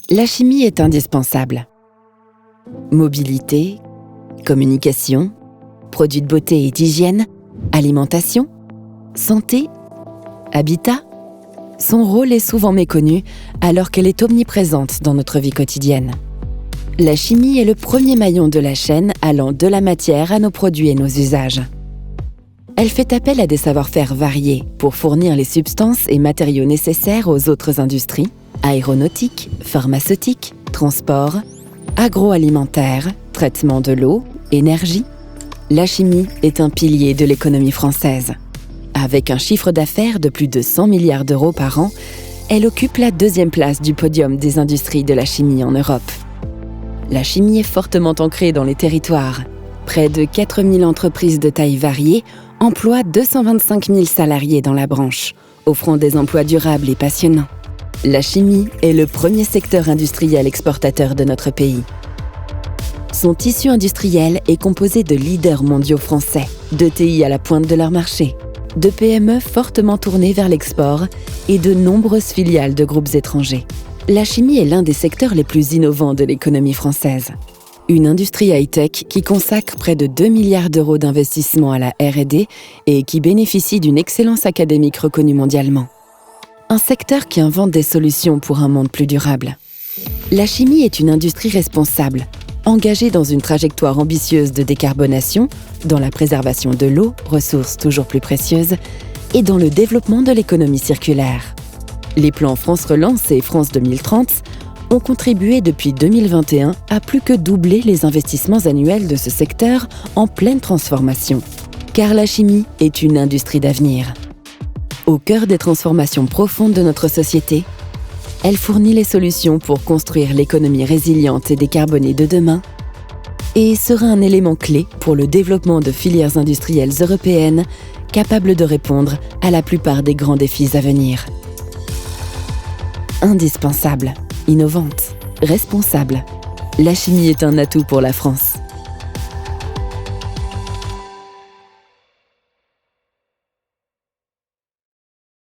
La chimie est indispensable. Mobilité, communication, produits de beauté et d'hygiène, alimentation, santé, habitat. Son rôle est souvent méconnu alors qu'elle est omniprésente dans notre vie quotidienne. La chimie est le premier maillon de la chaîne allant de la matière à nos produits et nos usages. Elle fait appel à des savoir-faire variés pour fournir les substances et matériaux nécessaires aux autres industries, aéronautiques, pharmaceutiques, transport, agroalimentaire, traitement de l'eau, énergie. La chimie est un pilier de l'économie française. Avec un chiffre d'affaires de plus de 100 milliards d'euros par an, elle occupe la deuxième place du podium des industries de la chimie en Europe. La chimie est fortement ancrée dans les territoires. Près de 4000 entreprises de taille variée emploient 225 000 salariés dans la branche, offrant des emplois durables et passionnants. La chimie est le premier secteur industriel exportateur de notre pays. Son tissu industriel est composé de leaders mondiaux français, d'ETI à la pointe de leur marché, de PME fortement tournées vers l'export et de nombreuses filiales de groupes étrangers. La chimie est l'un des secteurs les plus innovants de l'économie française. Une industrie high-tech qui consacre près de 2 milliards d'euros d'investissement à la R&D et qui bénéficie d'une excellence académique reconnue mondialement. Un secteur qui invente des solutions pour un monde plus durable. La chimie est une industrie responsable, engagée dans une trajectoire ambitieuse de décarbonation, dans la préservation de l'eau, ressource toujours plus précieuse, et dans le développement de l'économie circulaire. Les plans France Relance et France 2030 ont contribué depuis 2021 à plus que doubler les investissements annuels de ce secteur en pleine transformation. Car la chimie est une industrie d'avenir. Au cœur des transformations profondes de notre société, elle fournit les solutions pour construire l'économie résiliente et décarbonée de demain et sera un élément clé pour le développement de filières industrielles européennes capables de répondre à la plupart des grands défis à venir. Indispensable, innovante, responsable, la chimie est un atout pour la France.